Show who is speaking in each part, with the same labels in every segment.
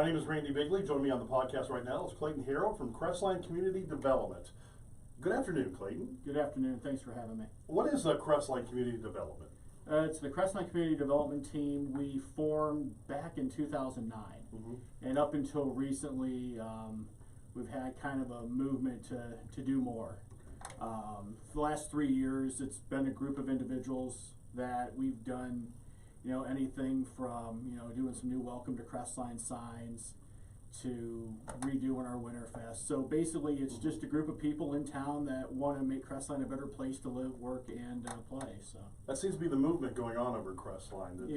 Speaker 1: name is Randy Bigley. Joining me on the podcast right now is Clayton Herold from Crestline Community Development. Good afternoon, Clayton.
Speaker 2: Good afternoon. Thanks for having me.
Speaker 1: What is Crestline Community Development?
Speaker 2: It's the Crestline Community Development Team. We formed back in 2009. And up until recently, we've had kind of a movement to do more. For the last 3 years, it's been a group of individuals that we've done, anything from, doing some new Welcome to Crestline signs to redoing our Winterfest. So basically, it's just a group of people in town that want to make Crestline a better place to live, work, and play. So
Speaker 1: that seems to be the movement going on over Crestline. That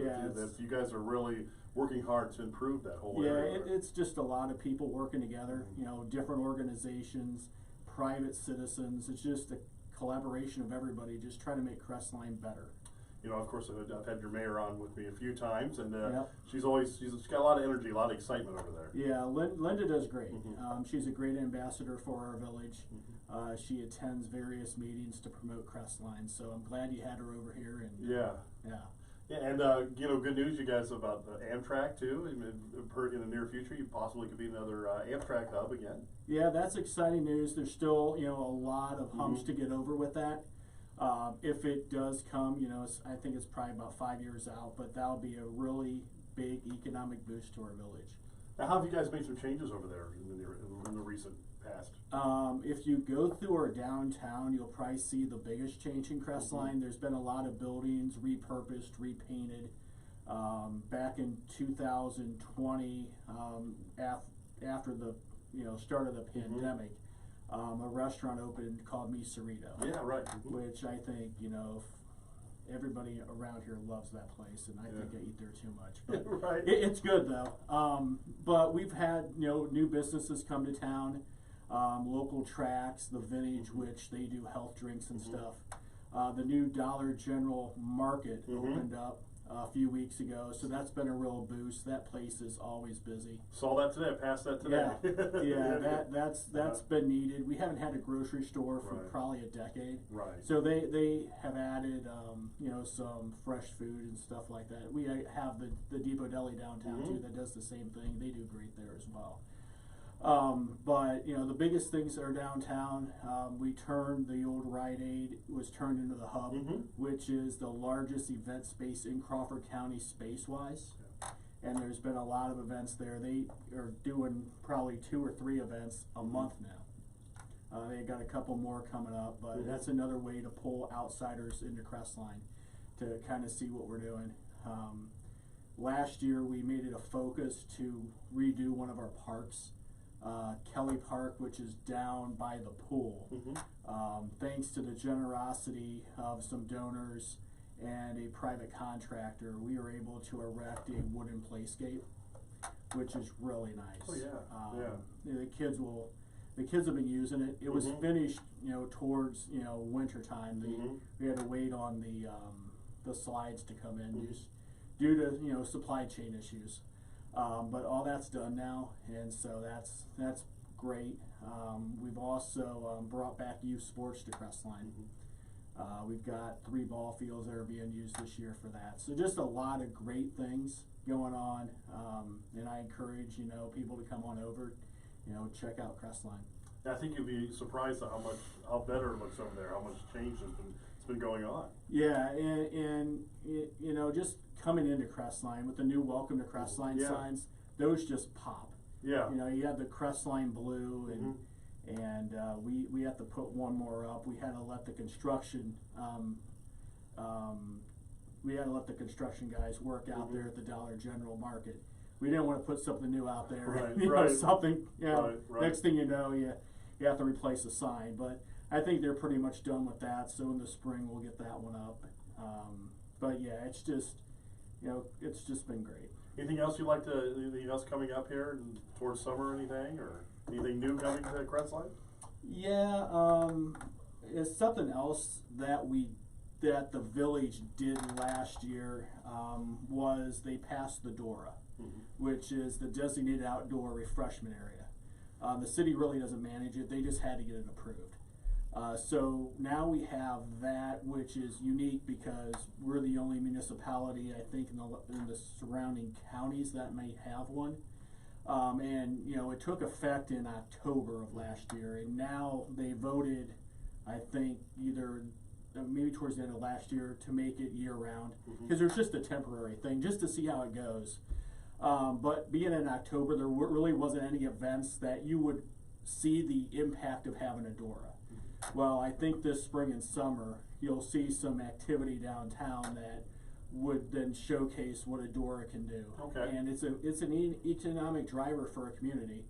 Speaker 1: you guys are really working hard to improve that whole area.
Speaker 2: Yeah, it's just a lot of people working together. Different organizations, private citizens. It's just a collaboration of everybody, just trying to make Crestline better.
Speaker 1: Of course, I've had your mayor on with me a few times, and she's got a lot of energy, a lot of excitement over there.
Speaker 2: Yeah, Linda does great. She's a great ambassador for our village. She attends various meetings to promote Crestline, so I'm glad you had her over here. And
Speaker 1: and good news, you guys, about the Amtrak too. In the near future, you possibly could be another Amtrak hub again.
Speaker 2: Yeah, that's exciting news. There's still a lot of humps to get over with that. If it does come, I think it's probably about 5 years out, but that'll be a really big economic boost to our village.
Speaker 1: Now, how have you guys made some changes over there in the recent past?
Speaker 2: If you go through our downtown, you'll probably see the biggest change in Crestline. There's been a lot of buildings repurposed, repainted. Back in 2020, after the start of the pandemic, a restaurant opened called Me Cerrito.
Speaker 1: Yeah, right.
Speaker 2: Which I think, everybody around here loves that place, and I think I eat there too much. But
Speaker 1: right.
Speaker 2: It's good though. But we've had new businesses come to town, local tracks, the Vintage, which they do health drinks and stuff. The new Dollar General Market opened up a few weeks ago, so that's been a real boost. That place is always busy.
Speaker 1: Saw that today. Passed that today.
Speaker 2: Yeah, that's been needed. We haven't had a grocery store for probably a decade.
Speaker 1: Right.
Speaker 2: So they have added some fresh food and stuff like that. We have the Depot Deli downtown too that does the same thing. They do great there as well. But the biggest things that are downtown, we turned the old Rite Aid, was turned into the Hub, which is the largest event space in Crawford County space-wise. And there's been a lot of events there. They are doing probably 2 or 3 events a month now. They got a couple more coming up, but that's another way to pull outsiders into Crestline to kind of see what we're doing. Last year, we made it a focus to redo one of our parks. Kelly Park, which is down by the pool. Thanks to the generosity of some donors and a private contractor, we were able to erect a wooden playscape, which is really nice.
Speaker 1: Oh yeah,
Speaker 2: The kids have been using it. It was finished, towards winter time. We had to wait on the slides to come in just due to supply chain issues. But all that's done now, and so that's great. We've also brought back youth sports to Crestline. We've got 3 ball fields that are being used this year for that. So just a lot of great things going on, and I encourage people to come on over, check out Crestline.
Speaker 1: I think you'd be surprised at how better it looks over there, how much change has been going on.
Speaker 2: Yeah, and just coming into Crestline with the new Welcome to Crestline signs, those just pop.
Speaker 1: Yeah.
Speaker 2: You had the Crestline blue, and we had to put one more up. We had to let the construction guys work out there at the Dollar General Market. We didn't want to put something new out there. Next thing you know, you have to replace a sign. But I think they're pretty much done with that. So in the spring we'll get that one up. But yeah, it's just been great.
Speaker 1: Anything else anything else coming up here towards summer or anything, or anything new coming to Crestline?
Speaker 2: Yeah, it's something else that the village did last year, was they passed the DORA, which is the designated outdoor refreshment area. The city really doesn't manage it. They just had to get it approved. So now we have that, which is unique because we're the only municipality, I think, in the surrounding counties that may have one. And you know, it took effect in October of last year, and now they voted, I think, either maybe towards the end of last year to make it year round, because there's just a temporary thing, just to see how it goes. But being in October, there really wasn't any events that you would see the impact of having a Dora. Well, I think this spring and summer, you'll see some activity downtown that would then showcase what a Dora can do.
Speaker 1: Okay.
Speaker 2: And it's an economic driver for a community.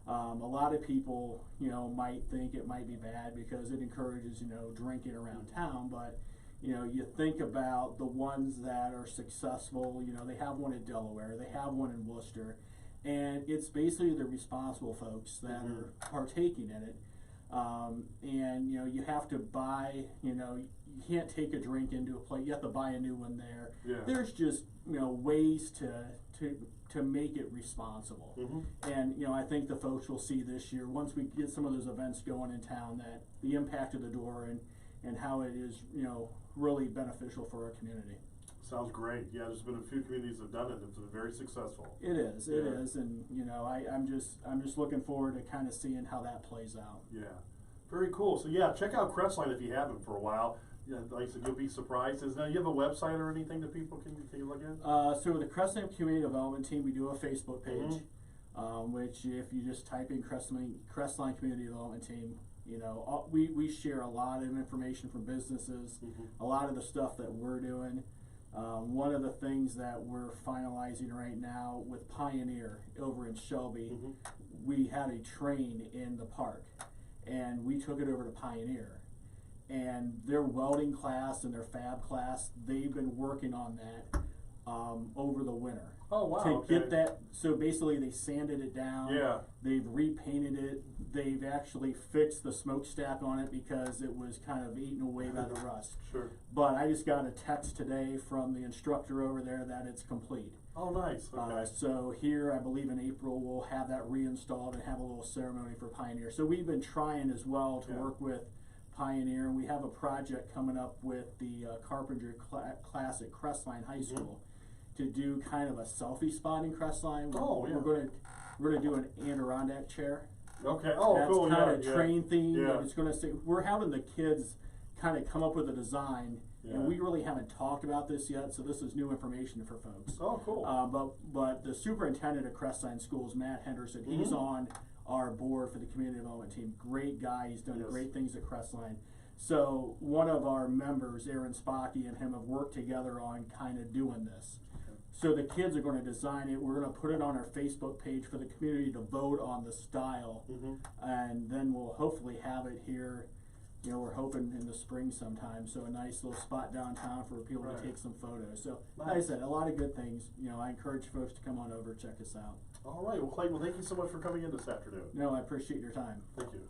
Speaker 2: A lot of people, you know, might think it might be bad because it encourages, you know, drinking around town, but you know, you think about the ones that are successful, you know, they have one in Delaware, they have one in Worcester, and it's basically the responsible folks that are partaking in it. And you know, you have to buy, you know, you can't take a drink into a plate, you have to buy a new one there.
Speaker 1: Yeah.
Speaker 2: There's just, you know, ways to make it responsible. And you know, I think the folks will see this year, once we get some of those events going in town, that the impact of the door and how it is, you know, really beneficial for our community.
Speaker 1: Sounds great. Yeah, there's been a few communities that have done it. It's been very successful.
Speaker 2: It is, and you know, I'm just looking forward to kind of seeing how that plays out.
Speaker 1: Yeah, very cool. So yeah, check out Crestline if you haven't for a while. Yeah, like I said, you'll be surprised. Now, you have a website or anything that people can look at? So
Speaker 2: with the Crestline Community Development Team, we do a Facebook page, which if you just type in Crestline Community Development Team, you know, we share a lot of information from businesses, a lot of the stuff that we're doing. One of the things that we're finalizing right now with Pioneer over in Shelby, we had a train in the park, and we took it over to Pioneer. And their welding class and their fab class, they've been working on that over the winter.
Speaker 1: Oh wow!
Speaker 2: To get that, so basically they sanded it down.
Speaker 1: Yeah.
Speaker 2: They've repainted it. They've actually fixed the smokestack on it because it was kind of eaten away by the rust.
Speaker 1: Sure.
Speaker 2: But I just got a text today from the instructor over there that it's complete.
Speaker 1: Oh nice. Okay.
Speaker 2: So here, I believe in April, we'll have that reinstalled and have a little ceremony for Pioneer. So we've been trying as well to work with Pioneer, and we have a project coming up with the carpentry class at Crestline High School to do kind of a selfie spot in Crestline. We're gonna do an Adirondack chair.
Speaker 1: Okay. Oh,
Speaker 2: that's
Speaker 1: cool.
Speaker 2: That's kind of train themed.
Speaker 1: Yeah.
Speaker 2: It's gonna say we're having the kids kind of come up with a design, and we really haven't talked about this yet. So this is new information for folks.
Speaker 1: Oh, cool.
Speaker 2: But the superintendent of Crestline Schools, Matt Henderson, he's on our board for the community development team. Great guy. He's done great things at Crestline. So one of our members, Aaron Spocky, and him have worked together on kind of doing this. So the kids are going to design it. We're going to put it on our Facebook page for the community to vote on the style, and then we'll hopefully have it here. You know, we're hoping in the spring sometime. So a nice little spot downtown for people to take some photos. So like I said, a lot of good things. You know, I encourage folks to come on over, check us out.
Speaker 1: All right. Well, Clayton, thank you so much for coming in this afternoon.
Speaker 2: No, I appreciate your time.
Speaker 1: Thank you.